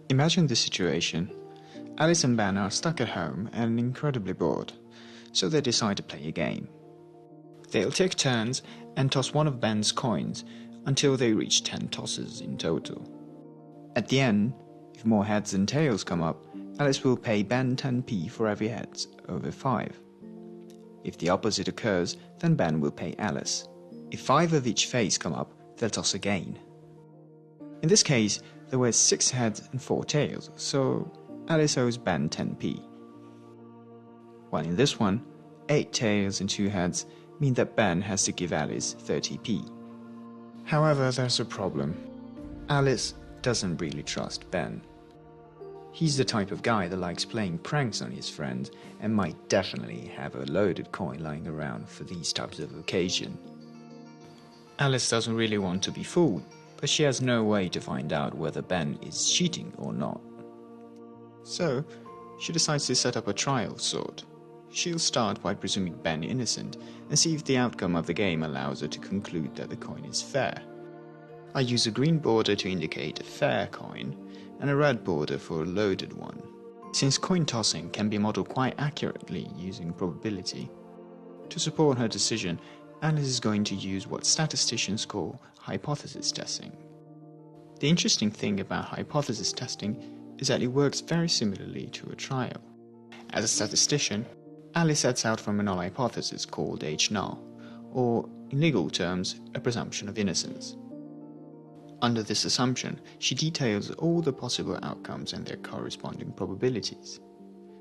Imagine this situation. Alice and Ben are stuck at home and incredibly bored, so they decide to play a game. They'll take turns and toss one of Ben's coins until they reach 10 tosses in total. At the end, if more heads than tails come up, Alice will pay Ben 10p for every heads over 5. If the opposite occurs, then Ben will pay Alice. If 5 of each face come up, they'll toss again. In this case, there were 6 heads and 4 tails, so Alice owes Ben 10p. While in this one, 8 tails and 2 heads mean that Ben has to give Alice 30p. However, there's a problem. Alice doesn't really trust Ben. He's the type of guy that likes playing pranks on his friends and might definitely have a loaded coin lying around for these types of occasions. Alice doesn't really want to be fooled, but she has no way to find out whether Ben is cheating or not. So, she decides to set up a trial of sort. She'll start by presuming Ben innocent and see if the outcome of the game allows her to conclude that the coin is fair. I use a green border to indicate a fair coin and a red border for a loaded one. Since coin tossing can be modeled quite accurately using probability, to support her decision, Alice is going to use what statisticians call hypothesis testing. The interesting thing about hypothesis testing is that it works very similarly to a trial. As a statistician, Alice sets out from a null hypothesis called H-null, or in legal terms, a presumption of innocence. Under this assumption, she details all the possible outcomes and their corresponding probabilities.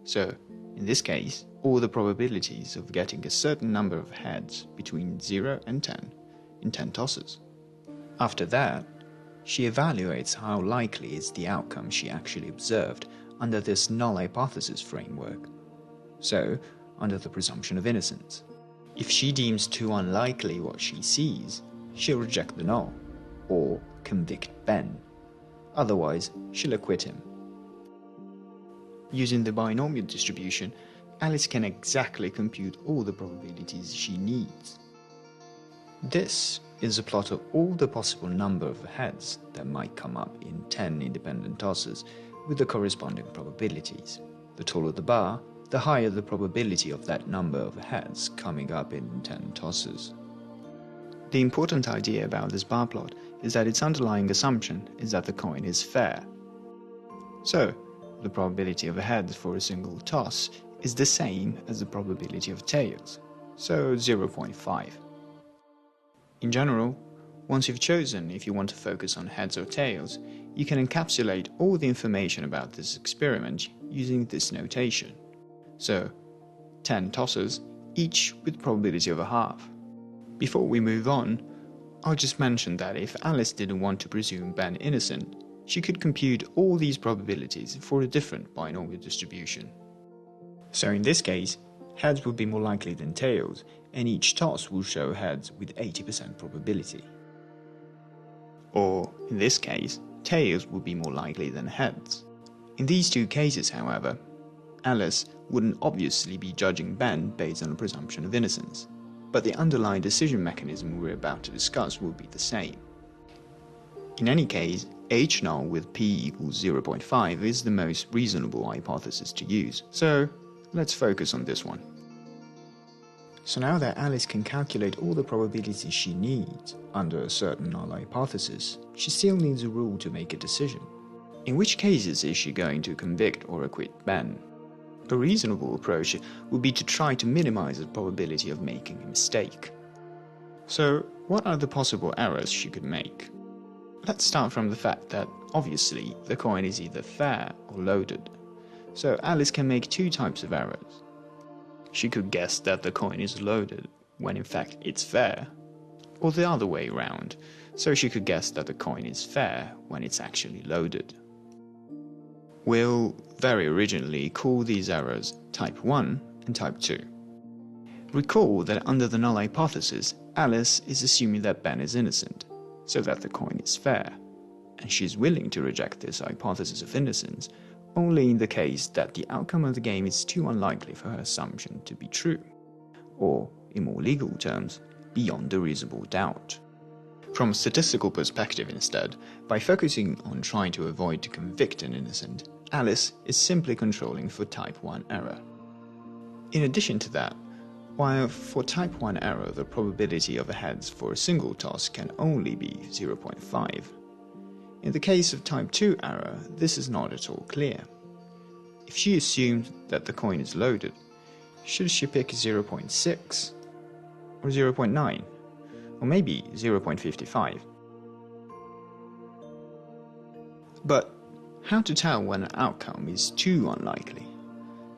So, in this case, all the probabilities of getting a certain number of heads between 0 and 10 in 10 tosses. After that, she evaluates how likely is the outcome she actually observed under this null hypothesis framework. So, under the presumption of innocence. If she deems too unlikely what she sees, she'll reject the null, or convict Ben. Otherwise, she'll acquit him. Using the binomial distribution, Alice can exactly compute all the probabilities she needs. This is a plot of all the possible number of heads that might come up in 10 independent tosses with the corresponding probabilities. The taller the bar, the higher the probability of that number of heads coming up in 10 tosses. The important idea about this bar plot is that its underlying assumption is that the coin is fair. So, the probability of heads for a single toss is the same as the probability of tails, so 0.5. In general, once you've chosen if you want to focus on heads or tails, you can encapsulate all the information about this experiment using this notation. So, 10 tosses, each with probability of a half. Before we move on, I'll just mention that if Alice didn't want to presume Ben innocent, she could compute all these probabilities for a different binomial distribution. So in this case, heads would be more likely than tails, and each toss will show heads with 80% probability. Or, in this case, tails would be more likely than heads. In these two cases, however, Alice wouldn't obviously be judging Ben based on a presumption of innocence, but the underlying decision mechanism we're about to discuss will be the same. In any case, H-null with p equals 0.5 is the most reasonable hypothesis to use, so let's focus on this one. So now that Alice can calculate all the probabilities she needs under a certain null hypothesis, she still needs a rule to make a decision. In which cases is she going to convict or acquit Ben? A reasonable approach would be to try to minimize the probability of making a mistake. So, what are the possible errors she could make? Let's start from the fact that, obviously, the coin is either fair or loaded. So Alice can make two types of errors. She could guess that the coin is loaded, when in fact it's fair, or the other way around, so she could guess that the coin is fair when it's actually loaded. We'll, very originally, call these errors Type 1 and Type 2. Recall that under the null hypothesis, Alice is assuming that Ben is innocent, so that the coin is fair, and she's willing to reject this hypothesis of innocence only in the case that the outcome of the game is too unlikely for her assumption to be true, or, in more legal terms, beyond a reasonable doubt. From a statistical perspective instead, by focusing on trying to avoid to convict an innocent, Alice is simply controlling for type 1 error. In addition to that, while for type 1 error the probability of a heads for a single toss can only be 0.5, in the case of type 2 error this is not at all clear. If she assumes that the coin is loaded, should she pick 0.6 or 0.9 or maybe 0.55? But how to tell when an outcome is too unlikely?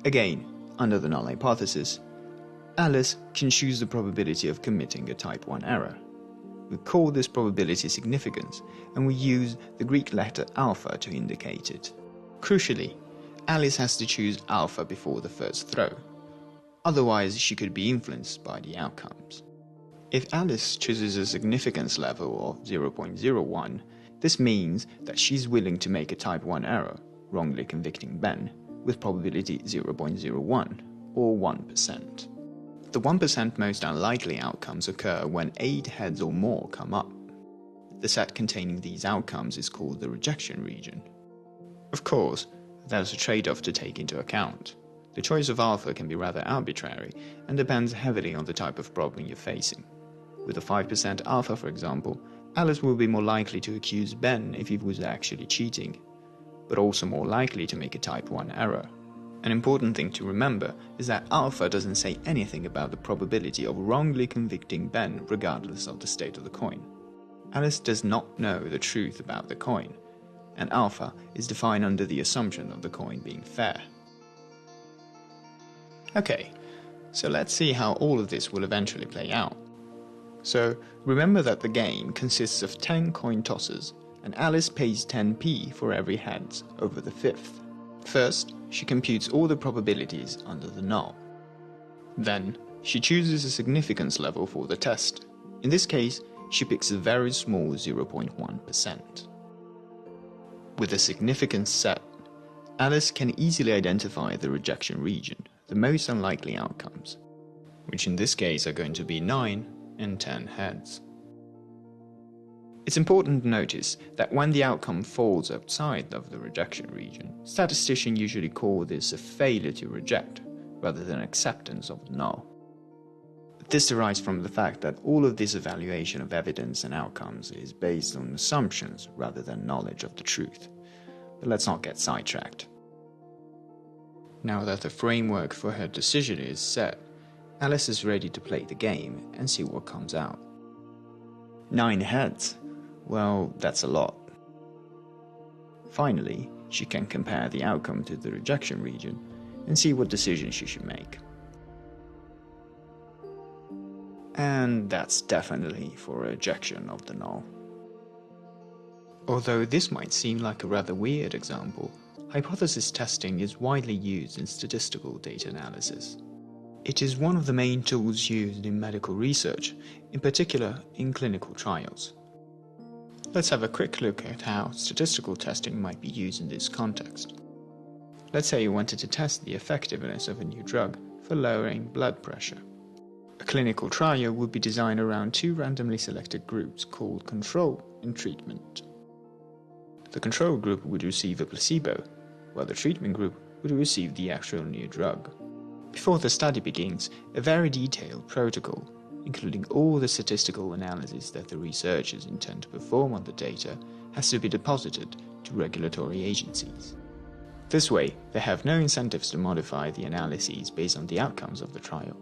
Again, under the null hypothesis, Alice can choose the probability of committing a type 1 error. We call this probability significance, and we use the Greek letter alpha to indicate it. Crucially, Alice has to choose alpha before the first throw. Otherwise, she could be influenced by the outcomes. If Alice chooses a significance level of 0.01, this means that she's willing to make a type 1 error, wrongly convicting Ben, with probability 0.01 or 1%. The 1% most unlikely outcomes occur when 8 heads or more come up. The set containing these outcomes is called the rejection region. Of course, there's a trade-off to take into account. The choice of alpha can be rather arbitrary and depends heavily on the type of problem you're facing. With a 5% alpha, for example, Alice will be more likely to accuse Ben if he was actually cheating, but also more likely to make a type 1 error. An important thing to remember is that alpha doesn't say anything about the probability of wrongly convicting Ben regardless of the state of the coin. Alice does not know the truth about the coin, and alpha is defined under the assumption of the coin being fair. Okay, so let's see how all of this will eventually play out. So remember that the game consists of 10 coin tosses, and Alice pays 10p for every heads over the 5th. First, she computes all the probabilities under the null. Then, she chooses a significance level for the test. In this case, she picks a very small 0.1%. With a significance set, Alice can easily identify the rejection region, the most unlikely outcomes, which in this case are going to be 9 and 10 heads. It's important to notice that when the outcome falls outside of the rejection region, statisticians usually call this a failure to reject, rather than acceptance of the null. This derives from the fact that all of this evaluation of evidence and outcomes is based on assumptions rather than knowledge of the truth. But let's not get sidetracked. Now that the framework for her decision is set, Alice is ready to play the game and see what comes out. 9 heads. Well, that's a lot. Finally, she can compare the outcome to the rejection region and see what decision she should make. And that's definitely for a rejection of the null. Although this might seem like a rather weird example, hypothesis testing is widely used in statistical data analysis. It is one of the main tools used in medical research, in particular in clinical trials. Let's have a quick look at how statistical testing might be used in this context. Let's say you wanted to test the effectiveness of a new drug for lowering blood pressure. A clinical trial would be designed around 2 randomly selected groups called control and treatment. The control group would receive a placebo, while the treatment group would receive the actual new drug. Before the study begins, a very detailed protocol, including all the statistical analysis that the researchers intend to perform on the data, has to be deposited to regulatory agencies. This way, they have no incentives to modify the analyses based on the outcomes of the trial.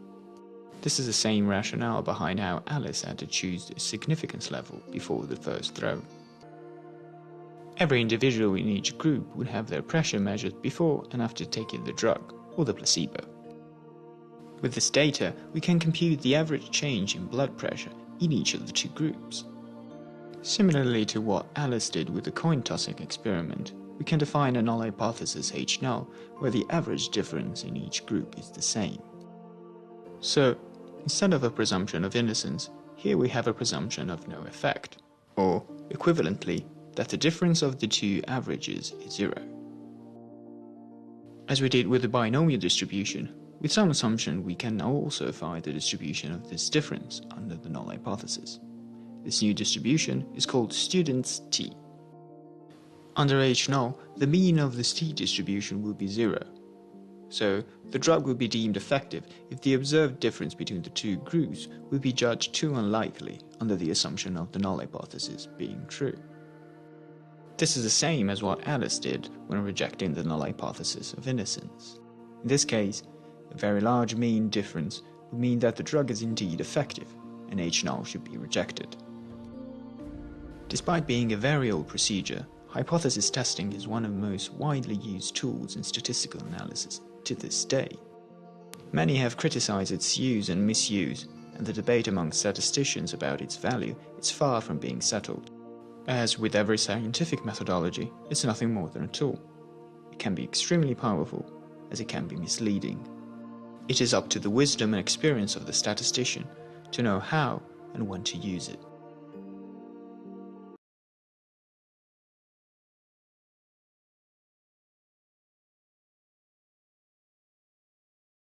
This is the same rationale behind how Alice had to choose a significance level before the first throw. Every individual in each group would have their pressure measured before and after taking the drug, or the placebo. With this data, we can compute the average change in blood pressure in each of the 2 groups. Similarly to what Alice did with the coin tossing experiment, we can define a null hypothesis H null where the average difference in each group is the same. So, instead of a presumption of innocence, here we have a presumption of no effect, or, equivalently, that the difference of the 2 averages is 0. As we did with the binomial distribution, with some assumption we can also find the distribution of this difference under the null hypothesis. This new distribution is called students T. Under H0, the mean of this T distribution will be 0. So, the drug will be deemed effective if the observed difference between the two groups will be judged too unlikely under the assumption of the null hypothesis being true. This is the same as what Alice did when rejecting the null hypothesis of innocence. In this case, a very large mean difference would mean that the drug is indeed effective, and H0 should be rejected. Despite being a very old procedure, hypothesis testing is one of the most widely used tools in statistical analysis to this day. Many have criticized its use and misuse, and the debate among statisticians about its value is far from being settled. As with every scientific methodology, it's nothing more than a tool. It can be extremely powerful, as it can be misleading. It is up to the wisdom and experience of the statistician to know how and when to use it.